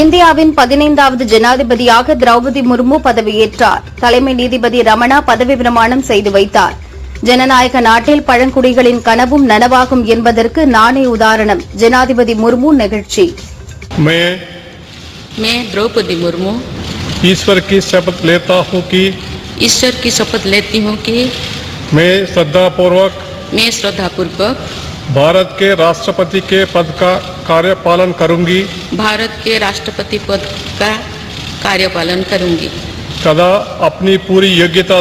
இந்தியாவின் 15வது ஜனாதிபதியாக திரௌபதி முர்மு பதவியேற்றார். தலைமை நீதிபதி ரமணா பதவி பிரமாணம் செய்து வைத்தார். ஜனநாயக நாட்டில் பழங்குடிகளின் கனவும் நனவாகும் என்பதற்கு நானே உதாரணம். ஜனாதிபதி முர்மு நிகழ்ச்சி. मैं द्रौपदी मुर्मू ईश्वर की शपथ लेता हूँ कि मैं श्रद्धापूर्वक भारत के राष्ट्रपति के पद का कार्यपालन करूंगी तथा अपनी पूरी योग्यता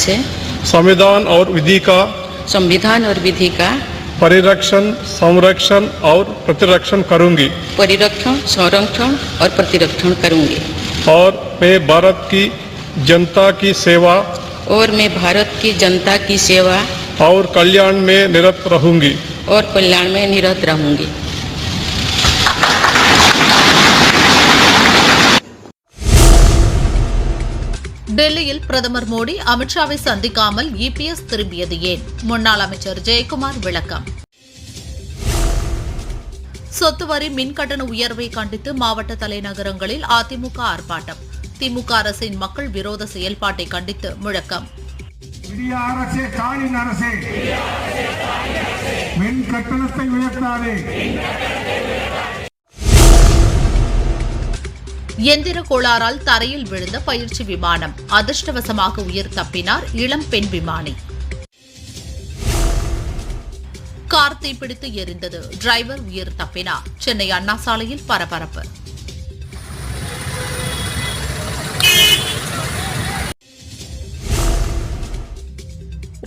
से संविधान और विधि का परिरक्षण, संरक्षण और प्रतिरक्षण करूंगी और मैं भारत की जनता की सेवा और कल्याण में निरत रहूंगी டெல்லியில் பிரதமர் மோடி அமித்ஷாவை சந்திக்காமல் இபிஎஸ் திரும்பியது ஏன்? முன்னாள் அமைச்சர் ஜெயக்குமார் விளக்கம். சொத்து வரி மின்கட்டண உயர்வை கண்டித்து மாவட்ட தலைநகரங்களில் அதிமுக ஆர்ப்பாட்டம். திமுக அரசின் மக்கள் விரோத செயல்பாட்டை கண்டித்து முழக்கம். எந்திர கோளாறால் தரையில் விழுந்த பயிற்சி விமானம். அதிர்ஷ்டவசமாக உயிர் தப்பினார் இளம் பெண் விமானி. கார் தீப்பிடித்து எரிந்தது. டிரைவர் உயிர் தப்பினார். சென்னை அண்ணா சாலையில் பரபரப்பு.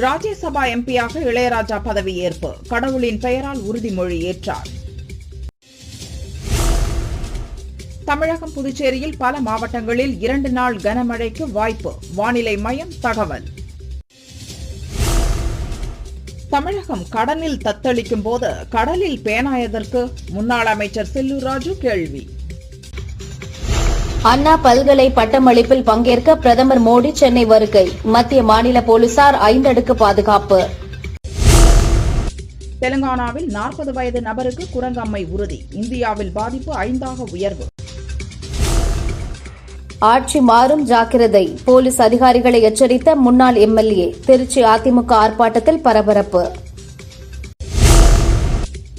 ராஜ்யசபா எம்பியாக இளையராஜா பதவியேற்பு. கடவுளின் பெயரால் உறுதிமொழி ஏற்றார். தமிழகம், புதுச்சேரியில் பல மாவட்டங்களில் 2 நாள் கனமழைக்கு வாய்ப்பு. வானிலை மையம் தகவல். தமிழகம் கடலில் தத்தளிக்கும் போது கடலில் பேனா எதற்கு? முன்னாள் அமைச்சர் செல்லூர் ராஜு கேள்வி. அண்ணா பல்கலை பட்டமளிப்பில் பங்கேற்க பிரதமர் மோடி சென்னை வருகை. மத்திய மாநில போலீசார் 5 அடுக்கு பாதுகாப்பு. தெலுங்கானாவில் 40 வயது நபருக்கு குரங்கம்மை உறுதி. இந்தியாவில் பாதிப்பு 5ஆக உயர்வு. ஆட்சி மாறும் ஜாக்கிரதை. போலீஸ் அதிகாரிகளை எச்சரித்த முன்னாள் எம்எல்ஏ. திருச்சி அதிமுக ஆர்ப்பாட்டத்தில் பரபரப்பு.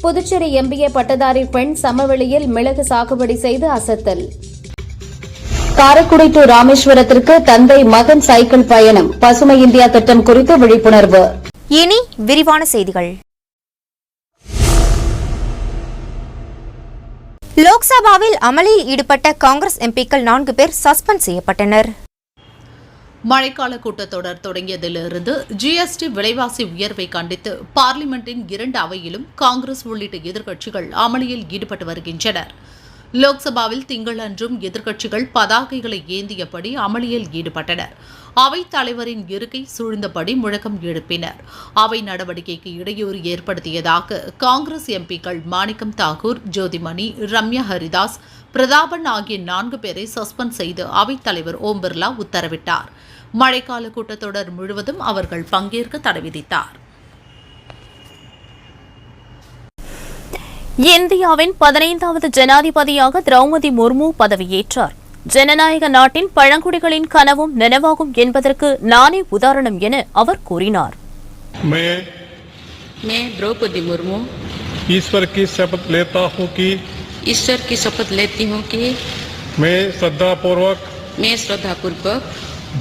புதுச்சேரி எம்பிஏ பட்டதாரி பெண் சமவெளியில் மிளகு சாகுபடி செய்து அசத்தல். காரைக்குடி டு ராமேஸ்வரத்திற்கு தந்தை மகன் சைக்கிள் பயணம். பசுமை இந்தியா திட்டம் குறித்து விழிப்புணர்வு. இனி விரிவான செய்திகள். லோக்சபாவில் அமளியில் ஈடுபட்ட காங்கிரஸ் எம்பிக்கள் 4 பேர் சஸ்பெண்ட் செய்யப்பட்டனர். மழைக்கால கூட்டத்தொடர் தொடங்கியதிலிருந்து ஜிஎஸ்டி விலைவாசி உயர்வை கண்டித்து பார்லிமெண்டின் 2 அவையிலும் காங்கிரஸ் உள்ளிட்ட எதிர்க்கட்சிகள் அமளியில் ஈடுபட்டு வருகின்றனர். லோக்சபாவில் திங்களன்றும் எதிர்க்கட்சிகள் பதாகைகளை ஏந்தியபடி அமளியில் ஈடுபட்டனர். அவைத் தலைவரின் இருக்கை சூழ்ந்தபடி முழக்கம் எழுப்பினர். அவை நடவடிக்கைக்கு இடையூறு ஏற்படுத்தியதாக காங்கிரஸ் எம்பிக்கள் மாணிக்கம் தாக்கூர், ஜோதிமணி, ரம்யா ஹரிதாஸ், பிரதாபன் ஆகிய 4 பேரை சஸ்பெண்ட் செய்து அவைத் தலைவர் ஓம் பிர்லா உத்தரவிட்டார். மழைக்கால கூட்டத்தொடர் முழுவதும் அவர்கள் பங்கேற்க தடை விதித்தார். இந்தியாவின் 15வது ஜனாதிபதியாக திரௌபதி முர்மு பதவியேற்றார். ஜனநாயக நாட்டின் பழங்குடிகளின் கனவும் நனவாகும் என்பதற்கு நானே உதாரணம் என அவர் கூறினார். मैं द्रौपदी मुर्मू ईश्वर की शपथ लेता हूँ कि मैं श्रद्धापूर्वक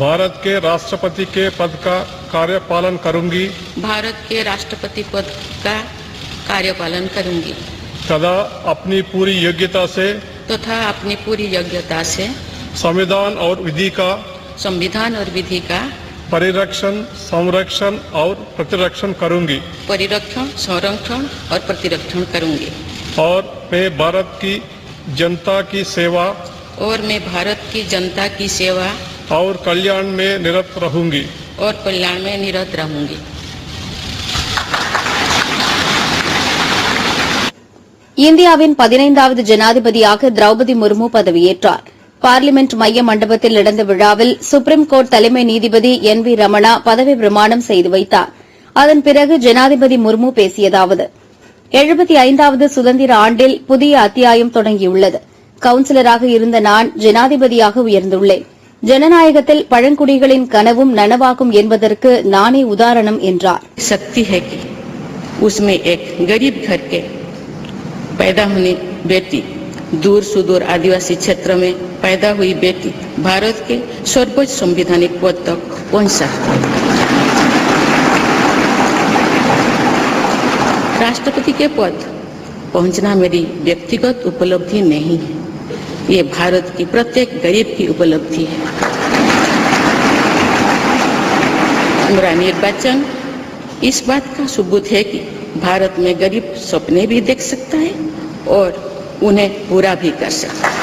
भारत के राष्ट्रपति के पद का कार्यपालन करूंगी तथा अपनी पूरी योग्यता से संविधान और विधि का परिरक्षण, संरक्षण और प्रतिरक्षण करूंगी और मैं भारत की जनता की सेवा और कल्याण में निरत रहूंगी இந்தியாவின் 15வது ஜனாதிபதியாக திரௌபதி முர்மு பதவியேற்றார். பார்லிமெண்ட் மைய மண்டபத்தில் நடந்த விழாவில் சுப்ரீம் கோர்ட் தலைமை நீதிபதி NV ரமணா பதவி பிரமாணம் செய்து வைத்தார். அதன் பிறகு ஜனாதிபதி முர்மு பேசியதாவது: 75வது சுதந்திர ஆண்டில் புதிய அத்தியாயம் தொடங்கியுள்ளது. கவுன்சிலராக இருந்த நான் ஜனாதிபதியாக உயர்ந்துள்ளேன். ஜனநாயகத்தில் பழங்குடிகளின் கனவும் நனவாகும் என்பதற்கு நானே உதாரணம் என்றார். शक्ति है कि उसमें एक गरीब घर के पैदा होने बेटी, दूर सुदूर आदिवासी क्षेत्र में पैदा हुई बेटी भारत के सर्वोच्च संवैधानिक पद तक पहुंच सकती है. राष्ट्रपति के पद पहुंचना मेरी व्यक्तिगत उपलब्धि नहीं है, ये भारत की प्रत्येक गरीब की उपलब्धि है. मेरा निर्वाचन इस बात का सबूत है कि भारत में गरीब सपने भी देख सकता है और उन्हें पूरा भी कर सकता है.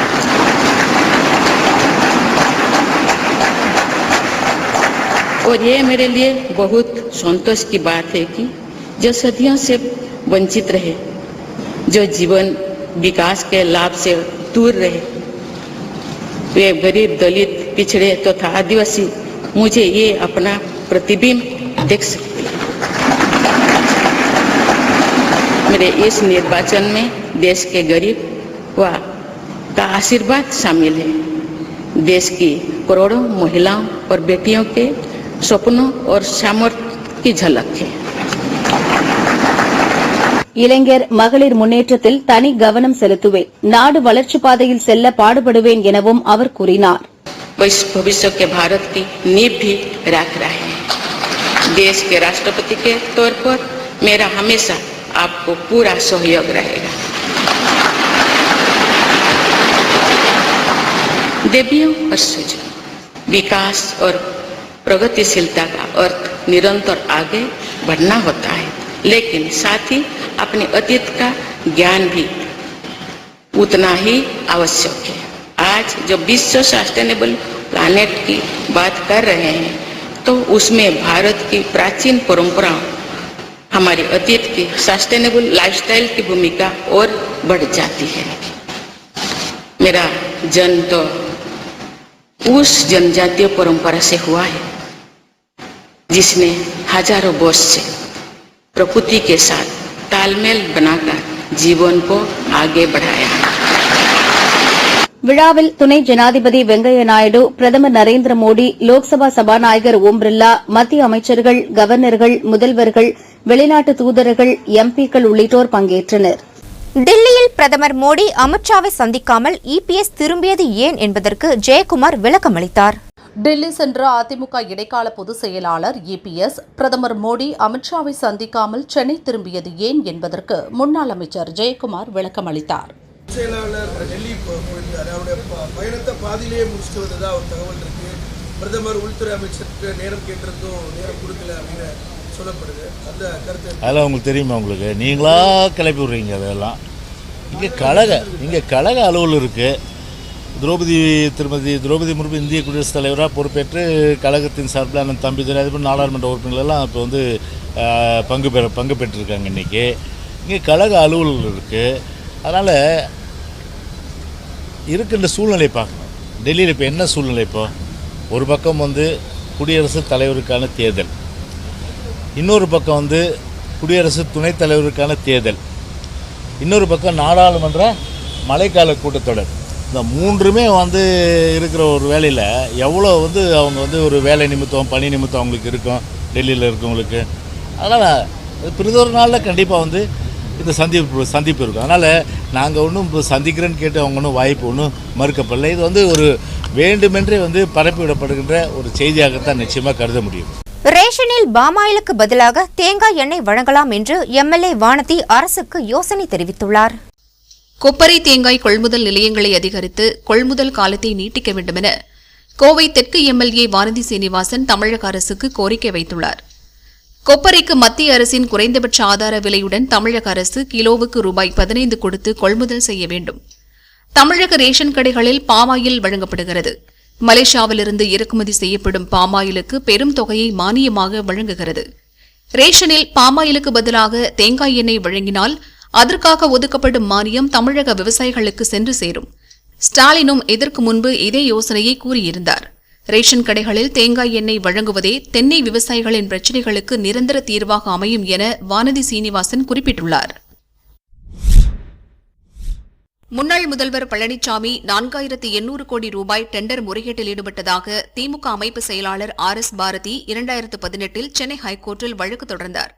और ये मेरे लिए बहुत संतोष की बात है कि जो सदियों से वंचित रहे, जो जीवन विकास के लाभ से दूर रहे, वे गरीब, दलित, पिछड़े तथा आदिवासी मुझे ये अपना प्रतिबिंब देख सकते हैं. मेरे इस निर्वाचन में देश के गरीब का आशीर्वाद शामिल है. देश की करोड़ों महिलाओं और बेटियों के सपनों और सामर्थ्य की झलक है. இளைஞர் மகளிர் முன்னேற்றத்தில் தனி கவனம் செலுத்துவேன். நாடு வளர்ச்சி பாதையில் செல்ல பாடுபடுவேன் எனவும் அவர் கூறினார். भविष्य के भारत की नींव भी रख रहे हैं. देश के राष्ट्रपति के तौर पर मेरा हमेशा आपको पूरा सहयोग रहेगा. देवियों और सूजन, विकास और प्रगतिशीलता का अर्थ निरंतर आगे बढ़ना होता है, लेकिन साथ ही अपने अतीत का ज्ञान भी उतना ही आवश्यक है. आज जब विश्व सस्टेनेबल प्लैनेट की बात कर रहे हैं तो उसमें भारत की प्राचीन परंपराओं, हमारे अतीत की सस्टेनेबल लाइफस्टाइल की भूमिका और बढ़ जाती है. मेरा जन्म तो उस जनजातीय परंपरा से हुआ है जिसने हजारों वर्ष से प्रकृति के साथ तालमेल बनाकर जीवन को आगे बढ़ाया है. விழாவில் துணை ஜனாதிபதி வெங்கையா நாயுடு, பிரதமர் நரேந்திர மோடி, லோக்சபா சபாநாயகர் ஓம் பிர்லா, மத்திய அமைச்சர்கள், கவர்னர்கள், முதல்வர்கள், வெளிநாட்டு தூதர்கள், எம்பிக்கள் உள்ளிட்டோர் பங்கேற்றனர். டில்லியில் பிரதமர் மோடி அமித்ஷாவை சந்திக்காமல் இபிஎஸ் திரும்பியது ஏன் என்பதற்கு ஜெயக்குமார் விளக்கமளித்தார். டெல்லி சென்ற அதிமுக இடைக்கால பொதுச் செயலாளர் இபிஎஸ் பிரதமர் மோடி அமித்ஷாவை சந்திக்காமல் சென்னை திரும்பியது ஏன் என்பதற்கு முன்னாள் அமைச்சர் ஜெயக்குமார் விளக்கமளித்தார். செயலாளர் டெல்லி போயிருந்தார். அவருடைய பயணத்தை பாதியிலேயே முடிச்சுட்டு வந்ததா ஒரு தகவல் இருக்கு. பிரதமர் உள்துறை அமைச்சருக்கு நேரம் கேட்டிருந்தும் நேரம் கொடுக்கல அப்படின்னு சொல்லப்படுது. அந்த கருத்து அதெல்லாம் உங்களுக்கு தெரியுமா? உங்களுக்கு நீங்களா கிளப்பி விடுறீங்க. அதெல்லாம் இங்கே கழக அலுவல் இருக்குது. திருமதி திரௌபதி முர்மு இந்திய குடியரசுத் தலைவராக பொறுப்பேற்று கழகத்தின் சார்பில் அந்த தம்பிதுரை அதுபோல் நாடாளுமன்ற உறுப்பினர்கள்லாம் இப்போ வந்து பங்கு பெற்றிருக்காங்க. இன்றைக்கி இங்கே கழக அலுவல் இருக்குது. அதனால் இருக்கின்ற சூழ்நிலை பார்க்கணும். டெல்லியில் இப்போ என்ன சூழ்நிலை? இப்போ ஒரு பக்கம் வந்து குடியரசுத் தலைவருக்கான தேர்தல், இன்னொரு பக்கம் வந்து குடியரசு துணைத் தலைவருக்கான தேர்தல், இன்னொரு பக்கம் நாடாளுமன்ற மழைக்கால கூட்டத்தொடர். இந்த மூன்றுமே வந்து இருக்கிற ஒரு வேலையில் எவ்வளோ வந்து அவங்க வந்து ஒரு வேலை நிமித்தம், பணி நிமித்தம் அவங்களுக்கு இருக்கும் டெல்லியில் இருக்கவங்களுக்கு. அதனால் பிறிதொரு நாளில் கண்டிப்பாக வந்து இந்த சந்திப்பு இருக்கும். அதனால் நாங்கள் ஒன்றும் இப்போ சந்திக்கிறேன்னு கேட்டு அவங்க ஒன்றும் வாய்ப்பு ஒன்றும் மறுக்கப்படலை. இது வந்து ஒரு வேண்டுமென்றே வந்து பரப்பிவிடப்படுகின்ற ஒரு செய்தியாகத்தான் நிச்சயமாக கருத முடியும். ரேஷனில் பாமாயிலுக்கு பதிலாக தேங்காய் எண்ணெய் வழங்கலாம் என்று எம்எல்ஏ வானதி அரசுக்கு யோசனை தெரிவித்துள்ளார். கொப்பரை தேங்காய் கொள்முதல் நிலையங்களை அதிகரித்து கொள்முதல் காலத்தை நீட்டிக்க வேண்டுமென கோவை தெற்கு எம்எல்ஏ வானதி சீனிவாசன் தமிழக அரசுக்கு கோரிக்கை வைத்துள்ளார். கொப்பரைக்கு மத்திய அரசின் குறைந்தபட்ச ஆதார விலையுடன் தமிழக அரசு கிலோவுக்கு ரூபாய் 15 கொடுத்து கொள்முதல் செய்ய வேண்டும். தமிழக ரேஷன் கடைகளில் பாமாயில் வழங்கப்படுகிறது. மலேசியாவிலிருந்து இறக்குமதி செய்யப்படும் பாமாயிலுக்கு பெரும் தொகையை மானியமாக வழங்குகிறது. ரேஷனில் பாமாயிலுக்கு பதிலாக தேங்காய் எண்ணெய் வழங்கினால் அதற்காக ஒதுக்கப்படும் மானியம் தமிழக விவசாயிகளுக்கு சென்று சேரும். ஸ்டாலினும் இதற்கு முன்பு இதே யோசனையை கூறியிருந்தார். ரேஷன் கடைகளில் தேங்காய் எண்ணெய் வழங்குவதே தென்னை விவசாயிகளின் பிரச்சினைகளுக்கு நிரந்தர தீர்வாக அமையும் என வானதி சீனிவாசன் குறிப்பிட்டுள்ளார். முன்னாள் முதல்வர் பழனிசாமி 4800 கோடி ரூபாய் டெண்டர் முறைகேட்டில் ஈடுபட்டதாக திமுக அமைப்பு செயலாளர் RS பாரதி 2018 சென்னை ஹைகோர்ட்டில் வழக்கு தொடர்ந்தார்.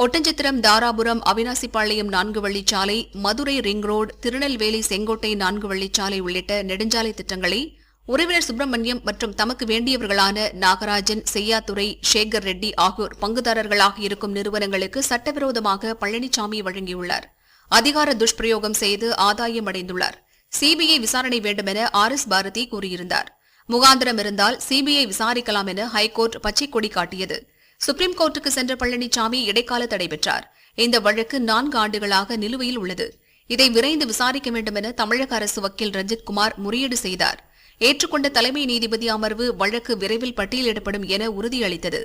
ஒட்டஞ்சத்திரம், தாராபுரம், அவினாசிப்பாளையம் 4 வழிச்சாலை, மதுரை ரிங் ரோடு, திருநெல்வேலி செங்கோட்டை 4 வழிச்சாலை உள்ளிட்ட நெடுஞ்சாலை திட்டங்களை உறவினர் சுப்பிரமணியம் மற்றும் தமக்கு வேண்டியவர்களான நாகராஜன், செய்யாத்துறை, சேகர் ரெட்டி ஆகியோர் பங்குதாரர்களாக இருக்கும் நிறுவனங்களுக்கு சட்டவிரோதமாக பழனிசாமி வழங்கியுள்ளார். அதிகார துஷ்பிரயோகம் செய்து ஆதாயம் அடைந்துள்ளார். சிபிஐ விசாரணை வேண்டுமென RS பாரதி கூறியிருந்தார். முகாந்திரம் இருந்தால் சிபிஐ விசாரிக்கலாம் என ஹைகோர்ட் பச்சை கொடி காட்டியது. சுப்ரீம் கோர்ட்டுக்கு சென்ற பழனிசாமி இடைக்கால தடை பெற்றார். இந்த வழக்கு 4 ஆண்டுகளாக நிலுவையில் உள்ளது. இதை விரைந்து விசாரிக்க வேண்டும் என தமிழக அரசு வக்கீல் ரஞ்சித்குமார் முறையீடு செய்தார். ஏற்றுக்கொண்ட தலைமை நீதிபதி அமர்வு வழக்கு விரைவில் பட்டியலிடப்படும் என உறுதியளித்தது.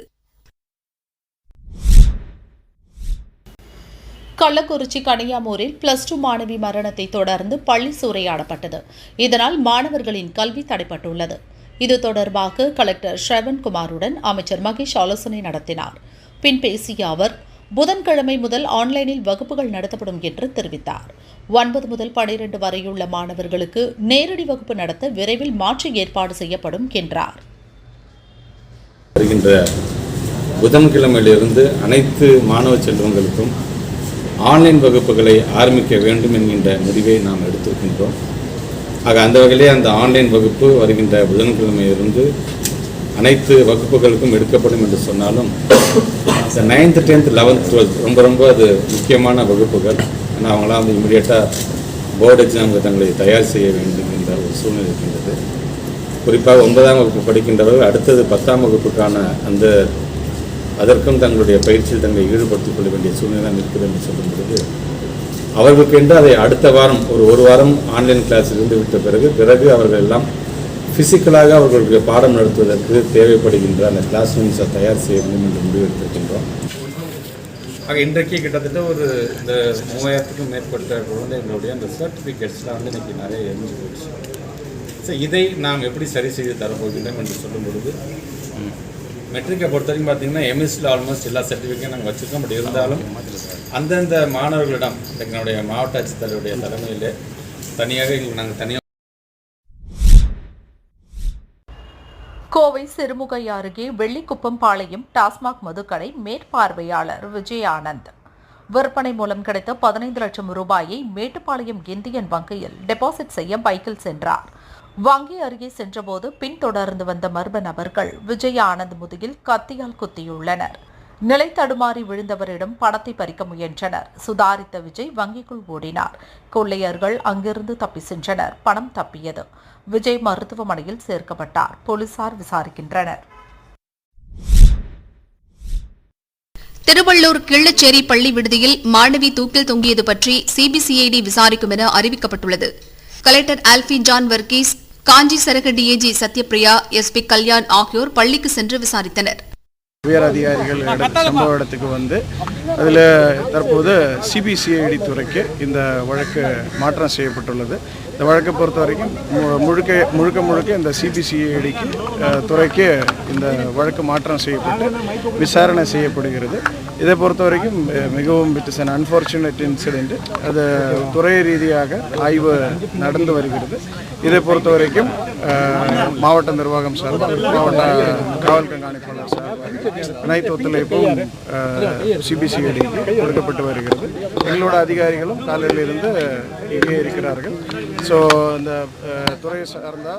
கள்ளக்குறிச்சி கனியாமூரில் +2 மாணவி மரணத்தை தொடர்ந்து பள்ளி சூறையாடப்பட்டது. இதனால் மாணவர்களின் கல்வி தடைப்பட்டுள்ளது. இது தொடர்பாக கலெக்டர் ஸ்ரவன்குமாருடன் அமைச்சர் மகேஷ் ஆலோசனை நடத்தினார். பின் பேசிய அவர், புதன்கிழமை முதல் ஆன்லைனில் வகுப்புகள் நடத்தப்படும் என்று தெரிவித்தார். 9 முதல் 12 வரையுள்ள மாணவர்களுக்கு நேரடி வகுப்பு நடத்த விரைவில் மாற்று ஏற்பாடு செய்யப்படும் என்றார். வருகின்ற புதன்கிழமையிலிருந்து அனைத்து மாணவ செல்வங்களுக்கும் ஆன்லைன் வகுப்புகளை ஆரம்பிக்க வேண்டும் என்கின்ற முடிவை நாம் எடுத்திருக்கின்றோம். ஆக அந்த வகையிலே அந்த ஆன்லைன் வகுப்பு வருகின்ற புதன்கிழமையிலிருந்து அனைத்து வகுப்புகளுக்கும் எடுக்கப்படும் என்று சொன்னாலும் 9th, 10th, 11th, 12th ரொம்ப அது முக்கியமான வகுப்புகள். ஆனால் அவங்களாம் வந்து இமீடியட்டாக போர்டு எக்ஸாமுக்கு தங்களை தயார் செய்ய வேண்டும் என்ற ஒரு சூழ்நிலை இருக்கின்றது. குறிப்பாக 9ஆம் வகுப்பு படிக்கின்றவர்கள் அடுத்தது 10ஆம் வகுப்புக்கான அதற்கும் தங்களுடைய பயிற்சியில் தங்களை ஈடுபடுத்திக் கொள்ள வேண்டிய சூழ்நிலை இருக்குது என்று சொல்லும் பொழுது அவர்களுக்கு என்று அதை அடுத்த வாரம் ஒரு வாரம் ஆன்லைன் கிளாஸ் இருந்து விட்ட பிறகு அவர்கள் எல்லாம் பிசிக்கலாக அவர்களுக்கு பாடம் நடத்துவதற்கு தேவைப்படுகின்ற அந்த கிளாஸ் ரூம்ஸை தயார் செய்ய வேண்டும் என்று முடிவெடுத்திருக்கின்றோம். ஆக இன்றைக்கு கிட்டத்தட்ட இந்த 3000க்கும் மேற்பட்ட குழந்தைகளுடைய அந்த சர்டிஃபிகேட்ஸ்லாம் வந்து இன்றைக்கி நிறைய எரிஞ்சு போச்சு. ஸோ இதை நாம் எப்படி சரி செய்து தரப்போகின்றோம் என்று சொல்லும் பொழுது மெட்ரிக்கை பொறுத்த வரைக்கும் பார்த்தீங்கன்னா எம்எஸ்சியில் ஆல்மோஸ்ட் எல்லா சர்டிஃபிகேட்டும் நாங்கள் வச்சுருக்கோம். பட் இருந்தாலும் அந்தந்த மாணவர்களிடம் எங்களுடைய மாவட்ட ஆட்சித்தலைவருடைய தலைமையில் நாங்கள் கோவை சிறுமுகை அருகே வெள்ளிக்குப்பம் பாளையம் டாஸ்மாக் மதுக்கடை மேற்பார்வையாளர் விஜய் ஆனந்த் விற்பனை மூலம் கிடைத்த 15 லட்சம் ரூபாயை மேட்டுப்பாளையம் இந்தியன் வங்கியில் டெபாசிட் செய்ய பைக்கில் சென்றார். வங்கி அருகே சென்றபோது பின்தொடர்ந்து வந்த மர்ம நபர்கள் விஜய் ஆனந்த் முதுகில் கத்தியால் குத்தியுள்ளனர். நிலை தடுமாறி விழுந்தவரிடம் பணத்தை பறிக்க முயன்றனர். சுதாரித்த விஜய் வங்கிக்குள் ஓடினார். கொள்ளையர்கள் அங்கிருந்து தப்பி சென்றனர். பணம் தப்பியது. விஜய் மருத்துவமனையில் சேர்க்கப்பட்டார். போலீசார் விசாரிக்கின்றனர். திருவள்ளூர் கிள்ளச்சேரி பள்ளி விடுதியில் மாணவி தூக்கில் தொங்கியது பற்றி சிபிசிஐடி விசாரிக்கும் என அறிவிக்கப்பட்டுள்ளது. கலெக்டர் ஆல்பி ஜான் வர்கீஸ், காஞ்சி சரக டிஏஜி சத்யபிரியா, SP கல்யாண் ஆகியோர் பள்ளிக்கு சென்று விசாரித்தனர். உயர் அதிகாரிகள் சம்பவ இடத்துக்கு வந்து அதில் தற்போது சிபிசிஐடி துறைக்கு இந்த வழக்கு மாற்றம் செய்யப்பட்டுள்ளது. இந்த வழக்கை பொறுத்த வரைக்கும் முழுக்க இந்த சிபிசிஐடிக்கு துறைக்கு இந்த வழக்கு மாற்றம் செய்யப்பட்டு விசாரணை செய்யப்படுகிறது. இதை பொறுத்த வரைக்கும் மிகவும் it is an unfortunate incident. அது துறை ரீதியாக ஆய்வு நடந்து வருகிறது. இதை பொறுத்த வரைக்கும் மாவட்ட நிர்வாகம் சார்பாக, மாவட்ட காவல் கண்காணிப்பாளர் சார்பாக அனைத்து ஒத்துழைப்பும் சிபிசிஐடிக்கு கொடுக்கப்பட்டு வருகிறது. எங்களோட அதிகாரிகளும் காலையில் இருந்து இங்கே இருக்கிறார்கள். ஸோ இந்த துறை சார்ந்த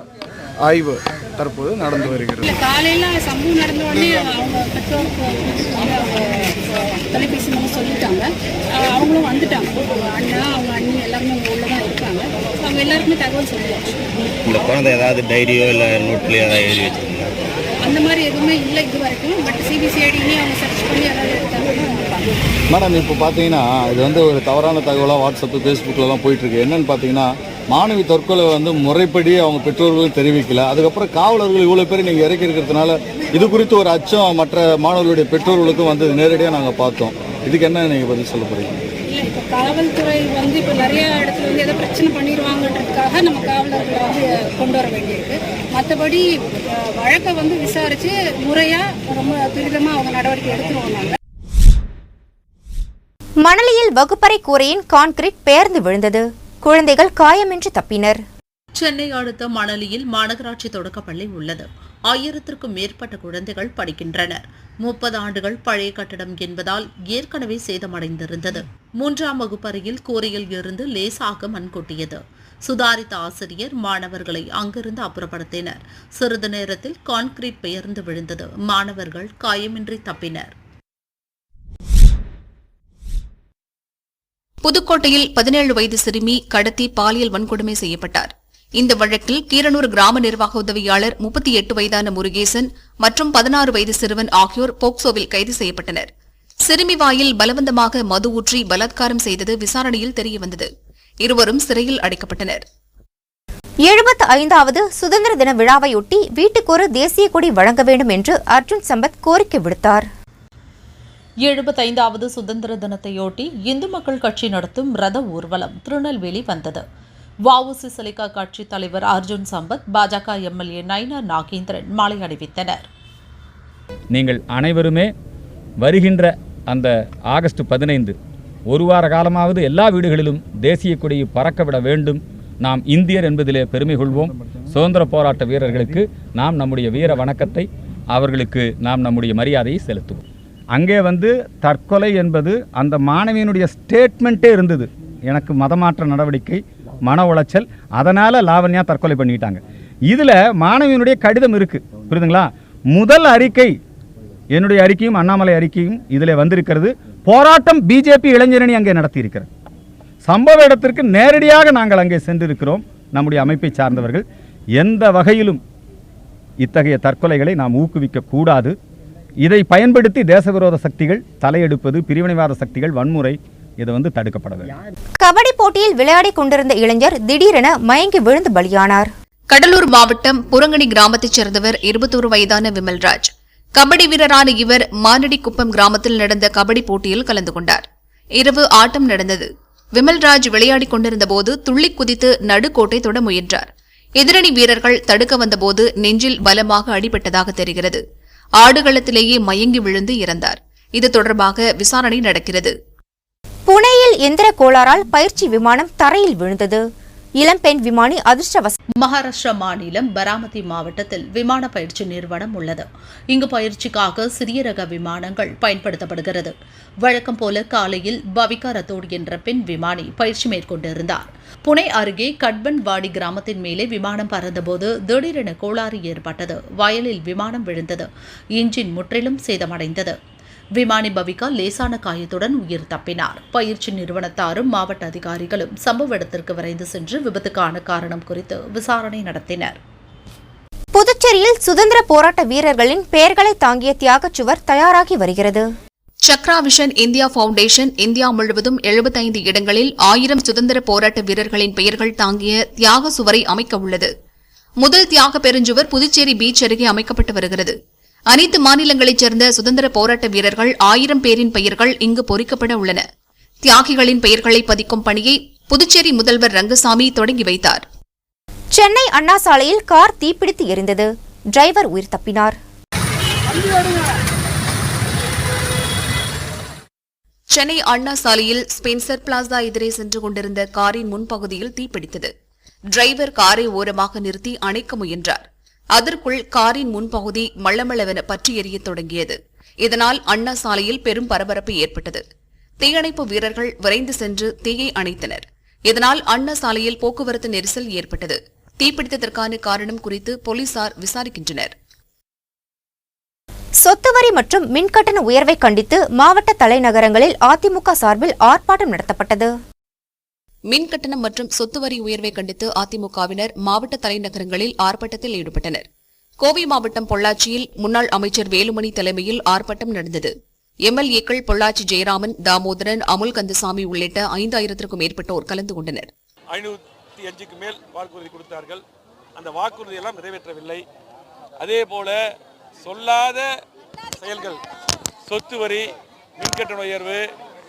ஆய்வு தற்போது நடந்து வருகிறது. காலையில் சம்பவம் நடந்த உடனே அவங்க பெற்றோருக்கு தொலைபேசி மூலம் சொல்லிட்டாங்க. அவங்களும் வந்துட்டாங்க. அண்ணா, அவங்க அண்ணி எல்லாருமே அவங்க உள்ள தான் இருக்காங்க. அவங்க எல்லாருக்குமே தகவல் சொல்லியாச்சு. இந்த குழந்தை ஏதாவது டைரியோ இல்லை நோட்லேயோ ஏதாவது எழுதி வச்சுருக்கீங்க? அந்த மாதிரி எதுவுமே இல்லை இது வரைக்கும். பட் சிபிசிஐடினே அவங்க சர்ச் பண்ணி ஏதாவது எடுத்தாங்கன்னா மேடம், இப்போ பார்த்தீங்கன்னா இது வந்து ஒரு தவறான தகவலாக வாட்ஸ்அப்பு, ஃபேஸ்புக்கிலலாம் போயிட்டுருக்கு. என்னென்னு பார்த்தீங்கன்னா, மாணவி தற்கொலை வந்து முறைப்படி அவங்க பெற்றோர்களும் தெரிவிக்கல. அதுக்கப்புறம் காவலர்கள் இவ்வளோ பேர் நீங்கள் இறக்கி இருக்கிறதுனால இது குறித்து ஒரு அச்சம் மற்ற மாணவர்களுடைய பெற்றோர்களுக்கும் வந்து நேரடியாக நாங்கள் பார்த்தோம். இதுக்கு என்ன நீங்கள் பதில் சொல்ல போகிறீங்க? இல்லை, இப்போ காவல்துறை வந்து இப்போ நிறைய இடத்துல வந்து ஏதோ பிரச்சனை பண்ணிடுவாங்கன்றதுக்காக நம்ம காவலர்களை வந்து கொண்டு வர வேண்டியிருக்கு. மற்றபடி வழக்கை வந்து விசாரித்து முறையாக ரொம்ப துரிதமாக அவங்க நடவடிக்கை எடுத்துருவாங்க. மணலியில் வகுப்பறை கூரையின் கான்கிரீட் பெயர்ந்து விழுந்தது. குழந்தைகள் காயமின்றி தப்பினர். சென்னை அடுத்த மணலியில் மாநகராட்சி தொடக்கப்பள்ளி உள்ளது. 1000க்கும் மேற்பட்ட குழந்தைகள் படிக்கின்றனர். 30 ஆண்டுகள் பழைய கட்டடம் என்பதால் ஏற்கனவே சேதமடைந்திருந்தது. 3ஆம் வகுப்பறையில் கூரையில் இருந்து லேசாக மண் கொட்டியது. சுதாரித்த ஆசிரியர் மாணவர்களை அங்கிருந்து அப்புறப்படுத்தினர். சிறிது நேரத்தில் கான்கிரீட் பெயர்ந்து விழுந்தது. மாணவர்கள் காயமின்றி தப்பினர். புதுக்கோட்டையில் 17 வயது சிறுமி கடத்தி பாலியல் வன்கொடுமை செய்யப்பட்டார். இந்த வழக்கில் கீரனூர் கிராம நிர்வாக உதவியாளர் 38 வயதான முருகேசன் மற்றும் 16 வயது சிறுவன் ஆகியோர் போக்சோவில் கைது செய்யப்பட்டனர். சிறுமி வாயில் பலவந்தமாக மது ஊற்றி பலாத்காரம் செய்தது விசாரணையில் தெரியவந்தது. இருவரும் சிறையில் அடைக்கப்பட்டனர். 75வது சுதந்திர தின விழாவையொட்டி வீட்டுக்கொரு தேசிய கொடி வழங்க வேண்டும் என்று அர்ஜுன் சம்பத் கோரிக்கை விடுத்தார். 75வது சுதந்திர தினத்தையொட்டி இந்து மக்கள் கட்சி நடத்தும் ரத ஊர்வலம் திருநெல்வேலி வந்தது. வஉசி சிலைக்கா கட்சி தலைவர் அர்ஜுன் சம்பத், பாஜக எம்எல்ஏ நயினார் நாகேந்திரன் மாலை அணிவித்தனர். நீங்கள் அனைவருமே வருகின்ற அந்த ஆகஸ்ட் 15 ஒரு வார காலமாவது எல்லா வீடுகளிலும் தேசிய கொடியை பறக்கவிட வேண்டும். நாம் இந்தியர் என்பதிலே பெருமை கொள்வோம். சுதந்திர போராட்ட வீரர்களுக்கு நாம் நம்முடைய வீர வணக்கத்தை, அவர்களுக்கு நாம் நம்முடைய மரியாதையை செலுத்துவோம். அங்கே தற்கொலை என்பது அந்த மாணவியினுடைய ஸ்டேட்மெண்ட்டே இருந்தது. எனக்கு மதமாற்ற நடவடிக்கை, மன உளைச்சல், அதனால் லாவண்யா தற்கொலை பண்ணிட்டாங்க. இதில் மாணவியினுடைய கடிதம் இருக்குது, புரியுதுங்களா? முதல் அறிக்கை, என்னுடைய அறிக்கையும் அண்ணாமலை அறிக்கையும் இதில் வந்திருக்கிறது. போராட்டம் பிஜேபி இளைஞரணி அங்கே நடத்தியிருக்கிறது. சம்பவ இடத்திற்கு நேரடியாக நாங்கள் அங்கே சென்றிருக்கிறோம். நம்முடைய அமைப்பை சார்ந்தவர்கள் எந்த வகையிலும் இத்தகைய தற்கொலைகளை நாம் ஊக்குவிக்க கூடாது. இதை பயன்படுத்தி தேசவிரோத சக்திகள் தலையெடுப்பது, பிரிவினைவாத சக்திகள், வன்முறை, இது தடுக்கப்பட வேண்டும். கபடி போட்டியில் விளையாடிக் கொண்டிருந்த இளைஞர் திடீரென மயங்கி விழுந்து பலியானார். கடலூர் மாவட்டம் புறங்கணி கிராமத்தைச் சேர்ந்தவர் 21 வயதான விமல்ராஜ். கபடி வீரரான இவர் மானடிக்குப்பம் கிராமத்தில் நடந்த கபடி போட்டியில் கலந்து கொண்டார். இரவு ஆட்டம் நடந்தது. விமல்ராஜ் விளையாடிக் கொண்டிருந்தபோது துள்ளி குதித்து நடுக்கோட்டை தொட முயன்றார். எதிரணி வீரர்கள் தடுக்க வந்தபோது நெஞ்சில் பலமாக அடிபட்டதாக தெரிகிறது. ஆடுகளத்திலேயே மயங்கி விழுந்து இறந்தார். இது தொடர்பாக விசாரணை நடக்கிறது. புனேயில் எந்திர கோளாறால் பயிற்சி விமானம் தரையில் விழுந்தது. இளம்பெண் விமானி அதிர்ஷ்டவச. மகாராஷ்டிரா மாநிலம் பராமதி மாவட்டத்தில் விமான பயிற்சி நிறுவனம் உள்ளது. இங்கு பயிற்சிக்காக சிறிய ரக விமானங்கள் பயன்படுத்தப்படுகிறது. வழக்கம் போல காலையில் பவிகா ரத்தோடு என்ற பெண் விமானி பயிற்சி மேற்கொண்டிருந்தார். புனே அருகே கட்பன்வாடி கிராமத்தின் மேலே விமானம் பறந்தபோது திடீரென கோளாறு ஏற்பட்டது. வயலில் விமானம் விழுந்தது. இன்ஜின் முற்றிலும் சேதமடைந்தது. விமானி பவிகா லேசான காயத்துடன் உயிர் தப்பினார். பயிற்சி நிறுவனத்தாரும் மாவட்ட அதிகாரிகளும் சம்பவ இடத்திற்கு விரைந்து சென்று விபத்துக்கான காரணம் குறித்து விசாரணை நடத்தினர். புதுச்சேரியில் சுதந்திர போராட்ட வீரர்களின் பெயர்களை தாங்கிய தியாகச் சுவர் தயாராகி வருகிறது. Chakra vision India foundation India முழுவதும் 75 இடங்களில் 1000 சுதந்திர போராட்ட வீரர்களின் பெயர்கள் தாங்கிய தியாக சுவரை அமைக்க உள்ளது. முதல் தியாக பெருஞ்சுவர் புதுச்சேரி பீச் அருகே அமைக்கப்பட்டு வருகிறது. அனைத்து மாநிலங்களைச் சேர்ந்த சுதந்திர போராட்ட வீரர்கள் 1000 பேரின் பெயர்கள் இங்கு பொறிக்கப்பட உள்ளன. தியாகிகளின் பெயர்களை பதிக்கும் பணியை புதுச்சேரி முதல்வர் ரங்கசாமி தொடங்கி வைத்தார். சென்னை அண்ணா சாலையில் கார் தீப்பிடித்து எரிந்தது. டிரைவர் உயிர் தப்பினார். சென்னை அண்ணா சாலையில் ஸ்பென்சர் பிளாசா எதிரே சென்று கொண்டிருந்த காரின் முன்பகுதியில் தீப்பிடித்தது. டிரைவர் காரை ஓரமாக நிறுத்தி அணைக்க முயன்றார். அதற்குள் காரின் முன்பகுதி மளமளவென பற்றி எரியத் தொடங்கியது. இதனால் அண்ணா சாலையில் பெரும் பரபரப்பு ஏற்பட்டது. தீயணைப்பு வீரர்கள் விரைந்து சென்று தீயை அணைத்தனர். இதனால் அண்ணா சாலையில் போக்குவரத்து நெரிசல் ஏற்பட்டது. தீப்பிடித்ததற்கான காரணம் குறித்து போலீசார் விசாரிக்கின்றனர். சொத்து வரி மற்றும் மின்கட்டண உயர்வை கண்டித்து மாவட்ட தலைநகரங்களில் அதிமுக சார்பில் ஆர்ப்பாட்டம் நடத்தப்பட்டது. மின்கட்டணம் மற்றும் சொத்து வரி உயர்வை கண்டித்து அதிமுகவினர் மாவட்ட தலைநகரங்களில் ஆர்ப்பாட்டத்தில் ஈடுபட்டனர். கோவை மாவட்டம் பொள்ளாச்சியில் முன்னாள் அமைச்சர் வேலுமணி தலைமையில் ஆர்ப்பாட்டம் நடந்தது. எம்எல்ஏக்கள் பொள்ளாச்சி ஜெயராமன், தாமோதரன், அமுல் கந்தசாமி உள்ளிட்ட 5000க்கும் மேற்பட்டோர் கலந்து கொண்டனர். 505க்கு மேல் வாக்குறுதி கொடுத்தார்கள். அந்த வாக்குறுதி எல்லாம் நிறைவேற்றவில்லை. அதே போல சொல்லாத செயல்கள், சொத்து வரி, மின்கட்டண உயர்வு,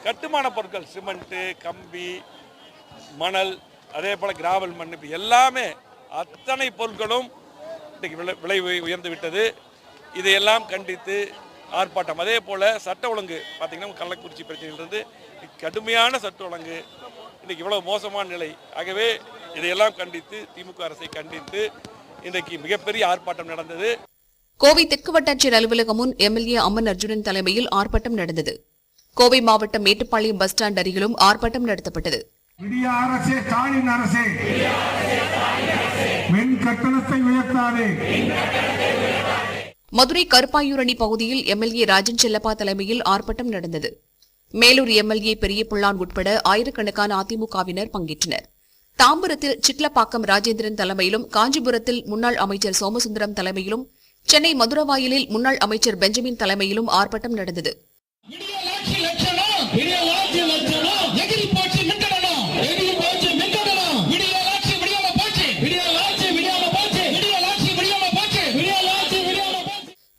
கட்டுமான பொருட்கள், சிமெண்ட், கம்பி, மணல், அதே போல கிராவல் மண், எல்லாமே அத்தனை பொருட்களும் விலை உயர்ந்து விட்டது. இதையெல்லாம் கண்டித்து ஆர்ப்பாட்டம். அதே போல சட்ட ஒழுங்கு பார்த்தீங்கன்னா கள்ளக்குறிச்சி பிரச்சனையிலிருந்து கடுமையான சட்ட ஒழுங்கு இன்றைக்கி இவ்வளவு மோசமான நிலை. ஆகவே இதையெல்லாம் கண்டித்து திமுக அரசை கண்டித்து இன்றைக்கு மிகப்பெரிய ஆர்ப்பாட்டம் நடந்தது. கோவை தெற்கு வட்டாட்சியர் அலுவலகம் முன் எம்எல்ஏ அம்மன் அர்ஜுனன் தலைமையில் ஆர்ப்பாட்டம் நடந்தது. கோவை மாவட்டம் மேட்டுப்பாளையம் பஸ் ஸ்டாண்ட் அருகிலும் ஆர்ப்பாட்டம் நடத்தப்பட்டது. விடிய அரசே, ஸ்டாலின் அரசே, மின் கட்டணத்தை உயர்த்தாதே. மதுரை கருப்பாயூரணி பகுதியில் எம்எல்ஏ ராஜன் செல்லப்பா தலைமையில் ஆர்ப்பாட்டம் நடந்தது. மேலூர் எம்எல்ஏ பெரிய புள்ளான் உட்பட ஆயிரக்கணக்கான அதிமுகவினர் பங்கேற்றனர். தாம்பரத்தில் சிட்லப்பாக்கம் ராஜேந்திரன் தலைமையிலும், காஞ்சிபுரத்தில் முன்னாள் அமைச்சர் சோமசுந்தரம் தலைமையிலும், சென்னை மதுரவாயலில் முன்னாள் அமைச்சர் பெஞ்சமின் தலைமையிலும் ஆர்ப்பாட்டம் நடந்தது.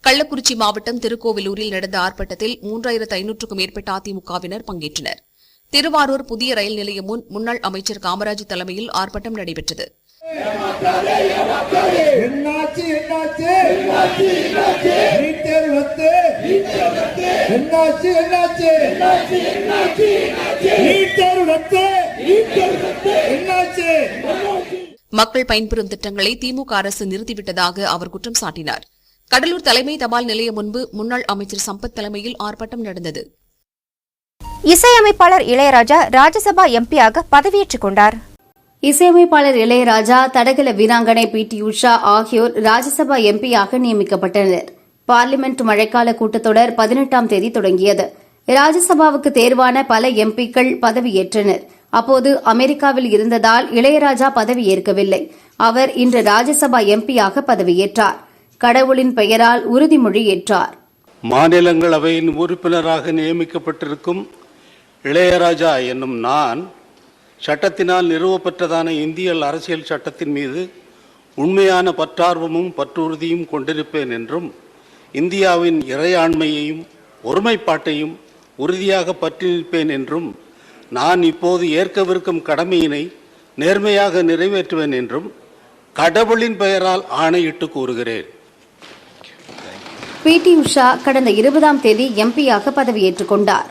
கள்ளக்குறிச்சி மாவட்டம் திருக்கோவிலூரில் நடந்த ஆர்ப்பாட்டத்தில் 3500க்கும் மேற்பட்ட அதிமுகவினர் பங்கேற்றனர். திருவாரூர் புதிய ரயில் நிலையம் முன் முன்னாள் அமைச்சர் காமராஜ் தலைமையில் ஆர்ப்பாட்டம் நடைபெற்றது. மக்கள் பயன்பெறும் திட்டங்களை திமுக அரசு நிறுத்திவிட்டதாக அவர் குற்றம் சாட்டினார். கடலூர் தலைமை தபால் நிலையம் முன்பு முன்னாள் அமைச்சர் சம்பத் தலைமையில் ஆர்ப்பாட்டம் நடந்தது. இசையமைப்பாளர் இளையராஜா ராஜ்யசபா எம்பியாக பதவியேற்றுக் கொண்டார். இசையமைப்பாளர் இளையராஜா, தடகள வீராங்கனை PT உஷா ஆகியோர் ராஜ்யசபா எம்பியாக நியமிக்கப்பட்டனர். பார்லிமெண்ட் மழைக்கால கூட்டத்தொடர் 18ஆம் தேதி தொடங்கியது. ராஜ்யசபாவுக்கு தேர்வான பல எம்பிக்கள் பதவியேற்றனர். அப்போது அமெரிக்காவில் இருந்ததால் இளையராஜா பதவியேற்கவில்லை. அவர் இன்று ராஜ்யசபா எம்பியாக பதவியேற்றார். கடவுளின் பெயரால் உறுதிமொழி ஏற்றார். மாநிலங்களவையின் உறுப்பினராக நியமிக்கப்பட்டிருக்கும் இளையராஜா என்னும் நான் சட்டத்தினால் நிறுவப்பட்டதான இந்திய அரசியல் சட்டத்தின் மீது உண்மையான பற்றார்வமும் பற்றுறுதியும் கொண்டிருப்பேன் என்றும், இந்தியாவின் இறையாண்மையையும் ஒருமைப்பாட்டையும் உறுதியாக பற்றி நிற்பேன் என்றும், நான் இப்போது ஏற்கவிருக்கும் கடமையினை நேர்மையாக நிறைவேற்றுவேன் என்றும் கடவுளின் பெயரால் ஆணையிட்டு கூறுகிறேன். PT உஷா கடந்த 20ஆம் தேதி எம்பியாக பதவியேற்றுக் கொண்டார்.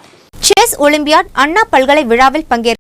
செஸ் ஒலிம்பியாட் அண்ணா பல்கலை விழாவில் பங்கேற்க